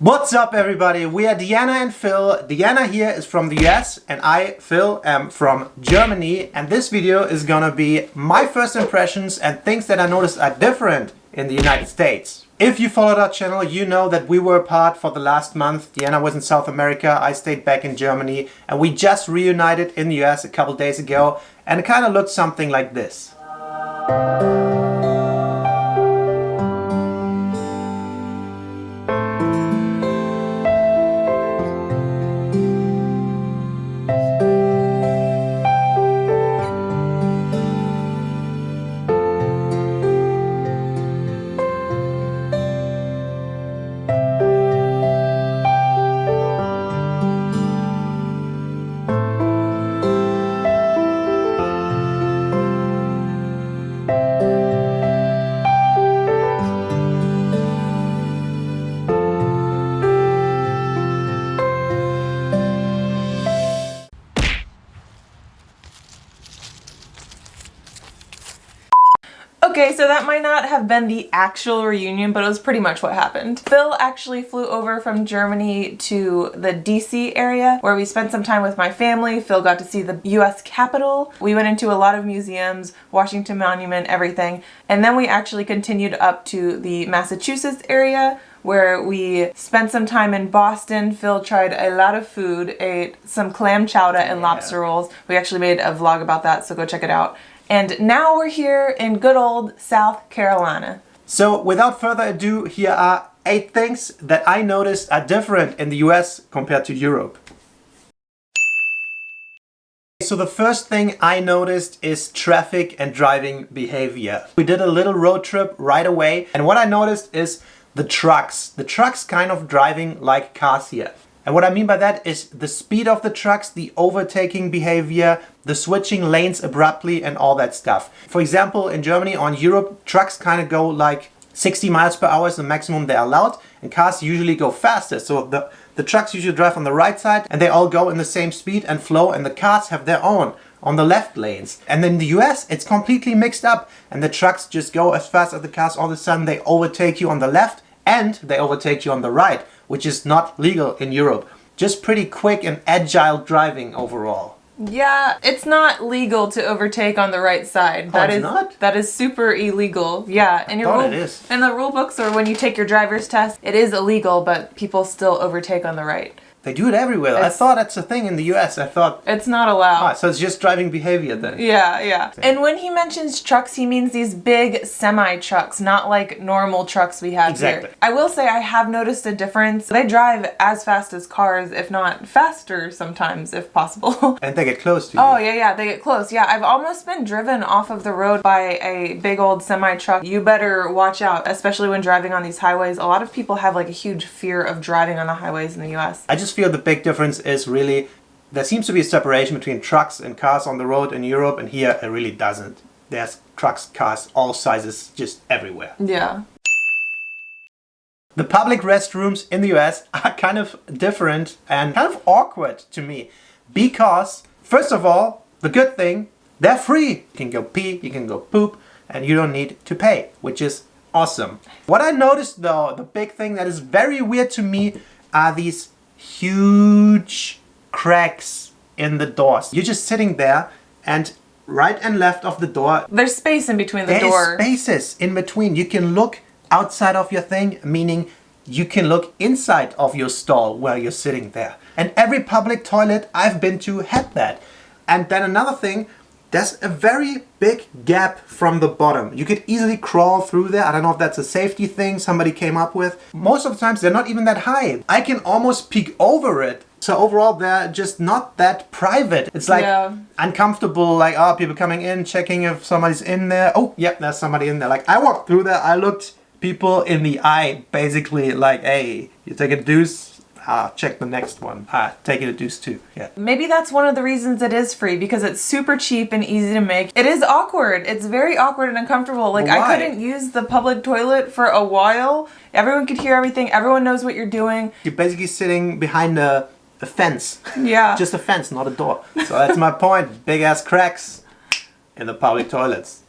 What's up everybody? We are Deanna and Phil. Deanna here is from the US and I, Phil, am from Germany, and this video is gonna be my first impressions and things that I noticed are different in the United States. If you followed our channel, you know that we were apart for the last month. Deanna was in South America, I stayed back in Germany, and we just reunited in the US a couple days ago, and it kind of looked something like this. Okay, so that might not have been the actual reunion, but it was pretty much what happened. Phil actually flew over from Germany to the DC area where we spent some time with my family. Phil got to see the US Capitol. We went into a lot of museums, Washington Monument, everything. And then we actually continued up to the Massachusetts area where we spent some time in Boston. Phil tried a lot of food, ate some clam chowder and lobster rolls. We actually made a vlog about that, so go check it out. And now we're here in good old South Carolina. So without further ado, here are 8 things that I noticed are different in the US compared to Europe. So the first thing I noticed is traffic and driving behavior. We did a little road trip right away, and what I noticed is the trucks. The trucks kind of driving like cars here. And what I mean by that is the speed of the trucks, the overtaking behavior, the switching lanes abruptly and all that stuff. For example, in Germany or in Europe, trucks kind of go like 60 miles per hour is the maximum they're allowed, and cars usually go faster. So the trucks usually drive on the right side and they all go in the same speed and flow, and the cars have their own on the left lanes. And in the US, it's completely mixed up, and the trucks just go as fast as the cars. All of a sudden they overtake you on the left and they overtake you on the right, which is not legal in Europe. Just pretty quick and agile driving overall. Yeah, it's not legal to overtake on the right side. That is super illegal. Yeah, and in the rule books or when you take your driver's test, it is illegal, but people still overtake on the right. They do it everywhere. I thought that's a thing in the US. I thought it's not allowed. So it's just driving behavior then. Yeah. And when he mentions trucks, he means these big semi trucks, not like normal trucks we have here. I will say I have noticed a difference. They drive as fast as cars, if not faster sometimes, if possible. And they get close to you. Oh yeah, they get close. Yeah, I've almost been driven off of the road by a big old semi truck. You better watch out, especially when driving on these highways. A lot of people have like a huge fear of driving on the highways in the US. I just feel the big difference is really there seems to be a separation between trucks and cars on the road in Europe, and here it really doesn't. There's trucks, cars, all sizes, just everywhere. Yeah. The public restrooms in the US are kind of different and kind of awkward to me because, first of all, the good thing, they're free. You can go pee, you can go poop, and you don't need to pay, which is awesome. What I noticed though, the big thing that is very weird to me are these huge cracks in the doors. You're just sitting there, and right and left of the door, there's space in between the door. There's spaces in between. You can look outside of your thing, meaning you can look inside of your stall while you're sitting there. And every public toilet I've been to had that. And then another thing, there's a very big gap from the bottom. You could easily crawl through there. I don't know if that's a safety thing somebody came up with. Most of the times they're not even that high. I can almost peek over it. So overall they're just not that private. It's like uncomfortable, like, oh, people coming in, checking if somebody's in there. Oh, yep, there's somebody in there. Like, I walked through there, I looked people in the eye, basically like, hey, you take a deuce? Check the next one. Take it a deuce too. Yeah. Maybe that's one of the reasons it is free, because it's super cheap and easy to make. It is awkward. It's very awkward and uncomfortable. Like, I couldn't use the public toilet for a while. Everyone could hear everything. Everyone knows what you're doing. You're basically sitting behind a fence. Yeah. Just a fence, not a door. So that's my point. Big ass cracks in the public toilets.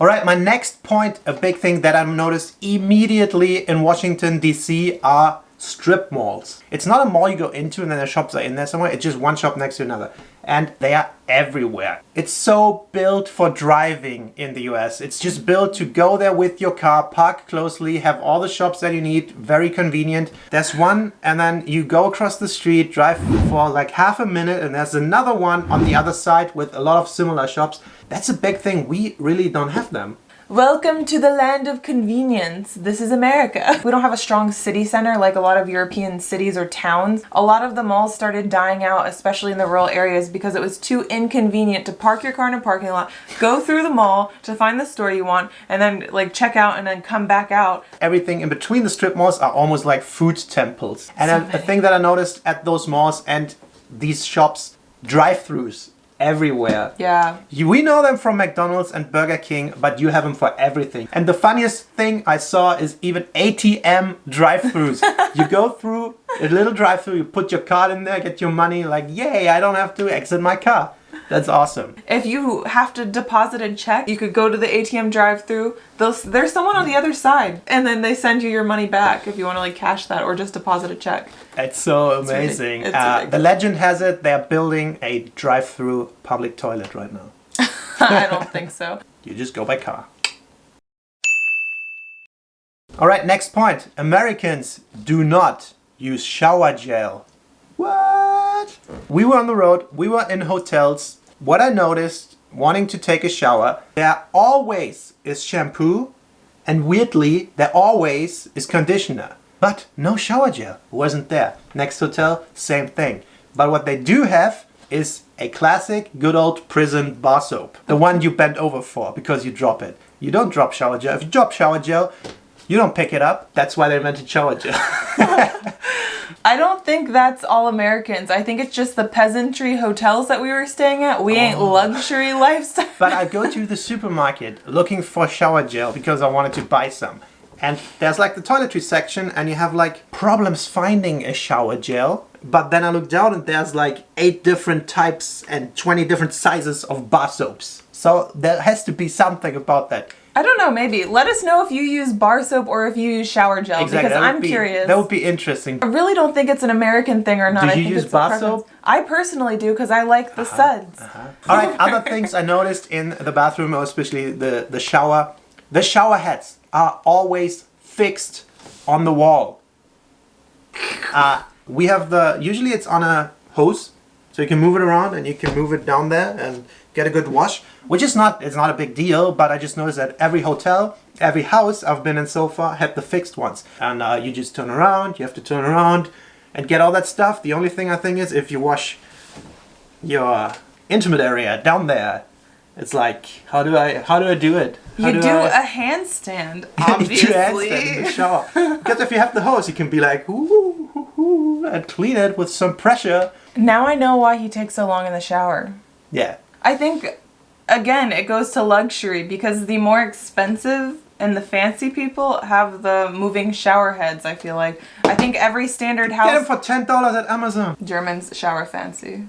All right, my next point, a big thing that I've noticed immediately in Washington, D.C. are strip malls. It's not a mall you go into and then the shops are in there somewhere. It's just one shop next to another. And they are everywhere. It's so built for driving in the US. It's just built to go there with your car, park closely, have all the shops that you need, very convenient. There's one and then you go across the street, drive for like half a minute and there's another one on the other side with a lot of similar shops. That's a big thing. We really don't have them. Welcome to the land of convenience. This is America. We don't have a strong city center like a lot of European cities or towns. A lot of the malls started dying out, especially in the rural areas, because it was too inconvenient to park your car in a parking lot, go through the mall to find the store you want, and then like check out and then come back out. Everything in between the strip malls are almost like food temples. And a thing that I noticed at those malls and these shops, drive-thrus. Everywhere. Yeah. We know them from McDonald's and Burger King, but you have them for everything. And the funniest thing I saw is even ATM drive-thrus. You go through a little drive-thru, you put your card in there, get your money, like, yay, I don't have to exit my car. That's awesome. If you have to deposit a check, you could go to the ATM drive-thru. There's someone on the other side, and then they send you your money back if you want to like cash that or just deposit a check. It's so amazing. The legend has it they're building a drive-thru public toilet right now. I don't think so. You just go by car. All right, next point. Americans do not use shower gel. What? We were on the road, we were in hotels. What I noticed, wanting to take a shower, there always is shampoo and weirdly, there always is conditioner. But no shower gel, wasn't there. Next hotel, same thing. But what they do have is a classic good old prison bar soap. The one you bend over for because you drop it. You don't drop shower gel. If you drop shower gel, you don't pick it up. That's why they invented shower gel. I don't think that's all Americans. I think it's just the peasantry hotels that we were staying at. We ain't luxury lifestyle. But I go to the supermarket looking for shower gel because I wanted to buy some. And there's like the toiletry section and you have like problems finding a shower gel. But then I look down and there's like 8 different types and 20 different sizes of bar soaps. So there has to be something about that. I don't know, maybe. Let us know if you use bar soap or if you use shower gel, Exactly. because I'm curious. That would be interesting. I really don't think it's an American thing or not. Do I you think use it's bar soap? I personally do because I like the suds. All right, other things I noticed in the bathroom, or especially the shower. The shower heads are always fixed on the wall. We have usually it's on a hose, so you can move it around and you can move it down there and get a good wash, which is not a big deal, but I just noticed that every hotel, every house I've been in so far had the fixed ones. And you just turn around, you have to turn around and get all that stuff. The only thing I think is if you wash your intimate area down there, it's like, how do I do it? You do a handstand, obviously. You handstand in the shower. Because if you have the hose, you can be like, ooh, ooh, ooh, and clean it with some pressure. Now I know why he takes so long in the shower. Yeah. I think, again, it goes to luxury because the more expensive and the fancy people have the moving shower heads, I feel like. I think every standard house... Get them for $10 at Amazon. Germans shower fancy.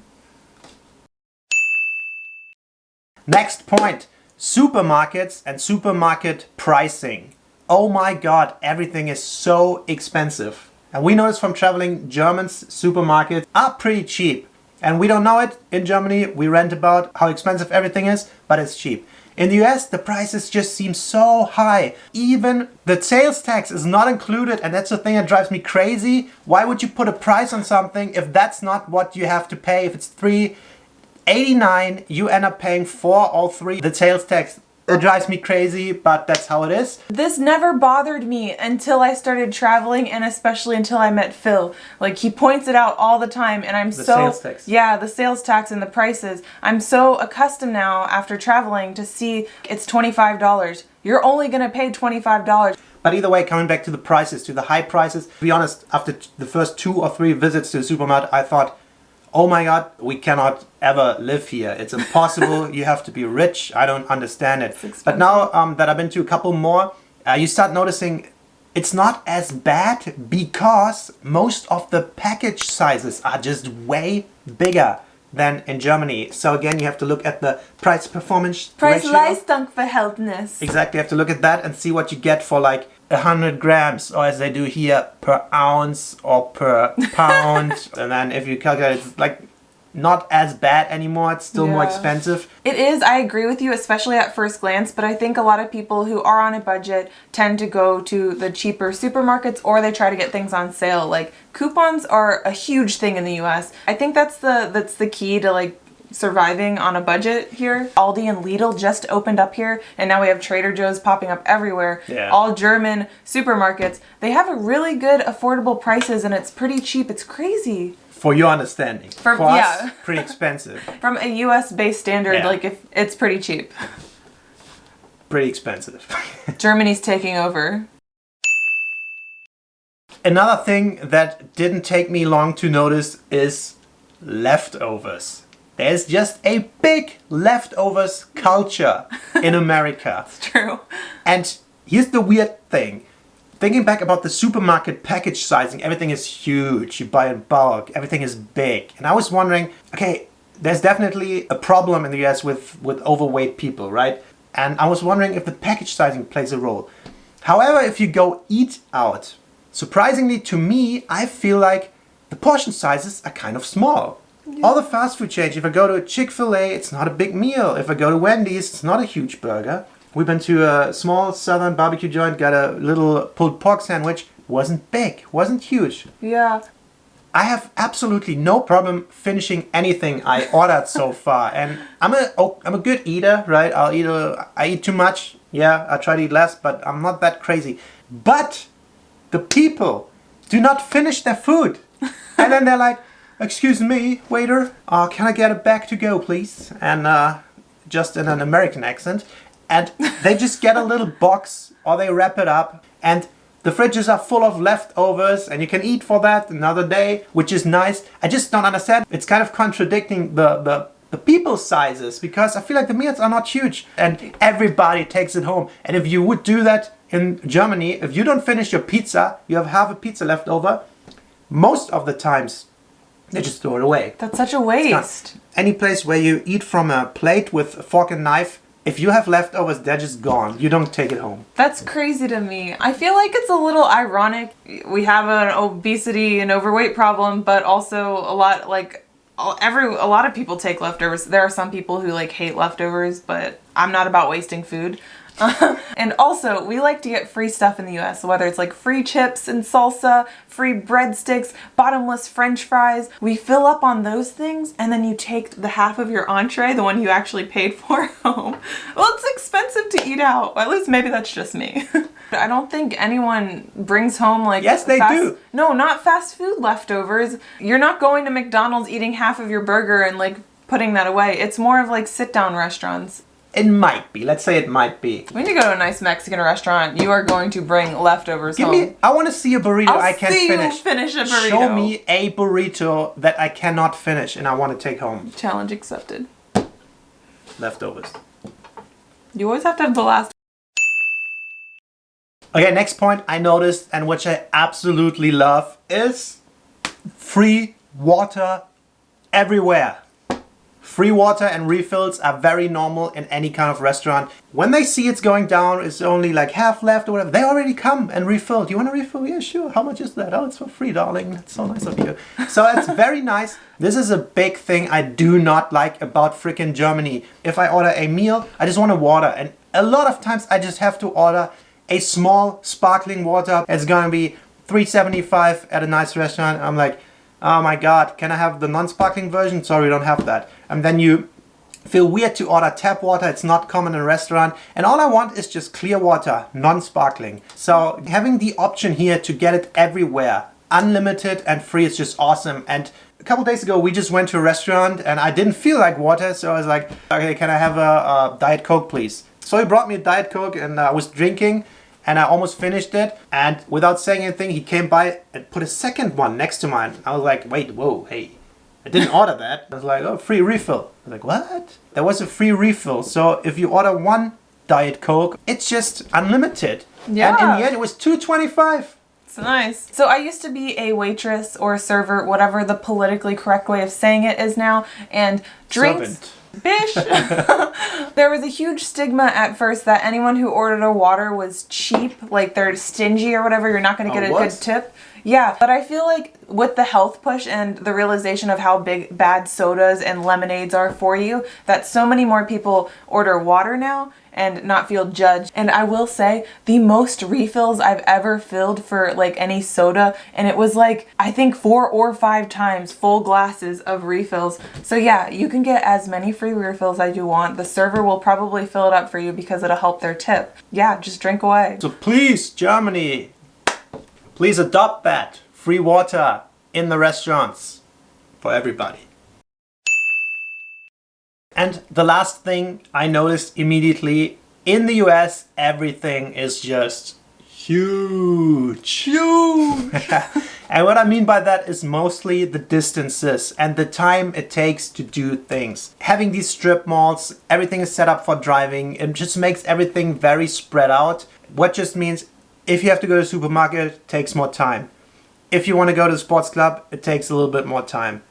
Next point. Supermarkets and supermarket pricing. Oh my god, everything is so expensive. And we notice from traveling, Germans' supermarkets are pretty cheap. And we don't know it in Germany. We rant about how expensive everything is, but it's cheap. In the US, the prices just seem so high. Even the sales tax is not included, and that's the thing that drives me crazy. Why would you put a price on something if that's not what you have to pay? If it's $3.89, you end up paying all three. The sales tax, it drives me crazy, but that's how it is. This never bothered me until I started traveling, and especially until I met Phil. Like, he points it out all the time, and I'm The sales tax. Yeah, the sales tax and the prices. I'm so accustomed now after traveling to see it's $25. You're only gonna pay $25. But either way, coming back to the prices, to the high prices, to be honest, after the first 2 or 3 visits to the supermarket, I thought, oh my god, we cannot ever live here. It's impossible. You have to be rich. I don't understand it. But now that I've been to a couple more, you start noticing it's not as bad because most of the package sizes are just way bigger. than in Germany. So again, you have to look at the price-performance ratio. Preis-Leistungsverhältnis. Exactly, you have to look at that and see what you get for like 100 grams, or as they do here, per ounce or per pound. And then if you calculate, it's like not as bad anymore. It's still more expensive. It is. I agree with you, especially at first glance, but I think a lot of people who are on a budget tend to go to the cheaper supermarkets, or they try to get things on sale. Like coupons are a huge thing in the US. I think that's the key to like surviving on a budget here. Aldi and Lidl just opened up here, and now we have Trader Joe's popping up everywhere. Yeah. All German supermarkets. They have a really good affordable prices, and it's pretty cheap. It's crazy. For your understanding. For us, pretty expensive. From a US based standard, like if it's pretty cheap. Pretty expensive. Germany's taking over. Another thing that didn't take me long to notice is leftovers. There's just a big leftovers culture in America. It's true. And here's the weird thing. Thinking back about the supermarket package sizing, everything is huge. You buy in bulk, everything is big. And I was wondering, okay, there's definitely a problem in the US with overweight people, right? And I was wondering if the package sizing plays a role. However, if you go eat out, surprisingly to me, I feel like the portion sizes are kind of small. Yeah. All the fast food chains, if I go to Chick-fil-A, it's not a big meal. If I go to Wendy's, it's not a huge burger. We've been to a small southern barbecue joint, got a little pulled pork sandwich. Wasn't big, wasn't huge. Yeah. I have absolutely no problem finishing anything I ordered so far. And I'm a good eater, right? I eat too much. Yeah, I try to eat less, but I'm not that crazy. But the people do not finish their food. And then they're like, excuse me, waiter, can I get a bag to go, please? And just in an American accent. And they just get a little box, or they wrap it up, and the fridges are full of leftovers, and you can eat for that another day, which is nice. I just don't understand. It's kind of contradicting the people sizes, because I feel like the meals are not huge, and everybody takes it home. And if you would do that in Germany, if you don't finish your pizza, you have half a pizza left over, most of the times they just throw it away. That's such a waste. Any place where you eat from a plate with a fork and knife, if you have leftovers, they're just gone. You don't take it home. That's crazy to me. I feel like it's a little ironic. We have an obesity and overweight problem, but also a lot of people take leftovers. There are some people who like hate leftovers, but I'm not about wasting food. And also, we like to get free stuff in the US, whether it's like free chips and salsa, free breadsticks, bottomless french fries. We fill up on those things, and then you take the half of your entree, the one you actually paid for, home. Well, it's expensive to eat out. Well, at least maybe that's just me. I don't think anyone brings home like... Yes, they do. No, not fast food leftovers. You're not going to McDonald's eating half of your burger and like putting that away. It's more of like sit-down restaurants. It might be. Let's say it might be. When you go to a nice Mexican restaurant, you are going to bring leftovers home. I want to see a burrito I can finish. You finish a burrito. Show me a burrito that I cannot finish and I want to take home. Challenge accepted. Leftovers. You always have to have the last. Okay, next point I noticed, and which I absolutely love, is free water everywhere. Free water and refills are very normal in any kind of restaurant. When they see it's going down, it's only like half left or whatever, they already come and refill. Do you want to refill? Yeah, sure. How much is that? Oh, it's for free, darling. That's so nice of you. So it's very nice. This is a big thing I do not like about freaking Germany. If I order a meal, I just want a water. And a lot of times I just have to order a small sparkling water. It's gonna be $3.75 at a nice restaurant. I'm like, oh my god, can I have the non-sparkling version? Sorry, we don't have that. And then you feel weird to order tap water. It's not common in a restaurant. And all I want is just clear water, non-sparkling. So having the option here to get it everywhere, unlimited and free, is just awesome. And a couple days ago, we just went to a restaurant and I didn't feel like water. So I was like, okay, can I have a Diet Coke, please? So he brought me a Diet Coke and I was drinking. And I almost finished it, and without saying anything, he came by and put a second one next to mine. I was like, wait, whoa, hey, I didn't order that. I was like, oh, free refill. I was like, what? There was a free refill. So if you order one Diet Coke, it's just unlimited. Yeah. And in the end, it was $2.25. Nice. So I used to be a waitress or a server, whatever the politically correct way of saying it is now, and drinks... Servant. Bish! There was a huge stigma at first that anyone who ordered a water was cheap, like they're stingy or whatever, you're not going to get a good tip. Yeah, but I feel like with the health push and the realization of how bad sodas and lemonades are for you, that so many more people order water now and not feel judged. And I will say, the most refills I've ever filled for like any soda, and it was like, I think 4 or 5 times full glasses of refills. So yeah, you can get as many free refills as you want. The server will probably fill it up for you because it'll help their tip. Yeah, just drink away. So please, Germany, please adopt that. Free water in the restaurants for everybody. And the last thing I noticed immediately, in the US, everything is just huge. Huge! And what I mean by that is mostly the distances and the time it takes to do things. Having these strip malls, everything is set up for driving. It just makes everything very spread out. What just means if you have to go to the supermarket, it takes more time. If you want to go to the sports club, it takes a little bit more time.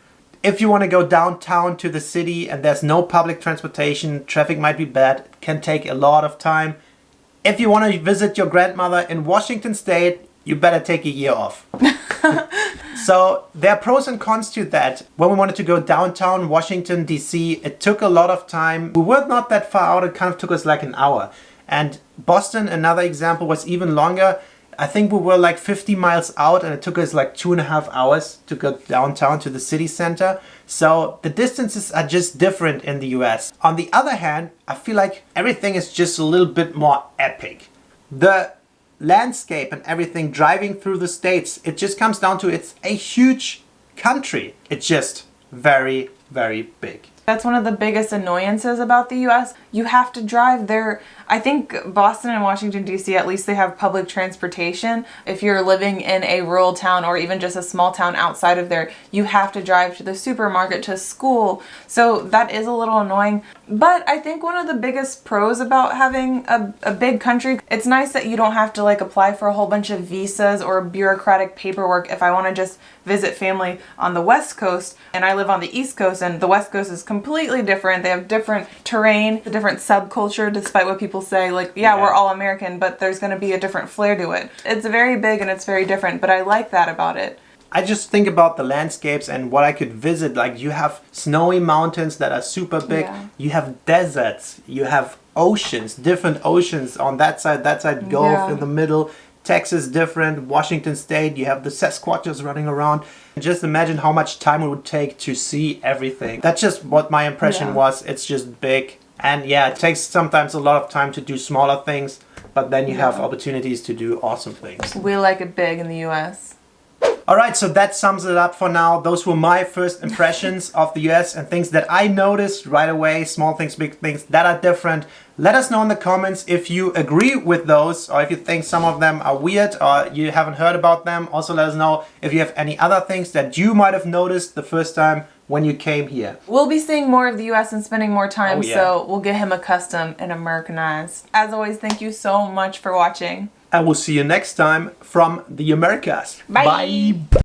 If you want to go downtown to the city and there's no public transportation, traffic might be bad, it can take a lot of time. If you want to visit your grandmother in Washington State, you better take a year off. So there are pros and cons to that. When we wanted to go downtown Washington, D.C., it took a lot of time. We were not that far out, it kind of took us like an hour. And Boston, another example, was even longer. I think we were like 50 miles out and it took us like 2.5 hours to go downtown to the city center. So the distances are just different in the US. On the other hand, I feel like everything is just a little bit more epic. The landscape and everything driving through the states, it just comes down to it's a huge country. It's just very, very big. That's one of the biggest annoyances about the US. You have to drive there. I think Boston and Washington, D.C., at least they have public transportation. If you're living in a rural town or even just a small town outside of there, you have to drive to the supermarket, to school. So that is a little annoying. But I think one of the biggest pros about having a big country, it's nice that you don't have to like apply for a whole bunch of visas or bureaucratic paperwork if I want to just visit family on the West Coast and I live on the East Coast, and the West Coast is completely different. They have different terrain, a different subculture, despite what people say, like, yeah, we're all American, but there's going to be a different flair to it. It's very big and it's very different, but I like that about it. I just think about the landscapes and what I could visit. Like, you have snowy mountains that are super big. Yeah. You have deserts. You have oceans, different oceans on that side, Gulf in the middle. Texas different, Washington State, you have the Sasquatches running around. Just imagine how much time it would take to see everything. That's just what my impression was. It's just big. And yeah, it takes sometimes a lot of time to do smaller things, but then you have opportunities to do awesome things. We like it big in the US. Alright, so that sums it up for now. Those were my first impressions of the US and things that I noticed right away. Small things, big things that are different. Let us know in the comments if you agree with those or if you think some of them are weird or you haven't heard about them. Also let us know if you have any other things that you might have noticed the first time when you came here. We'll be seeing more of the US and spending more time, so we'll get him accustomed and Americanized. As always, thank you so much for watching. And we'll see you next time from the Americas. Bye. Bye.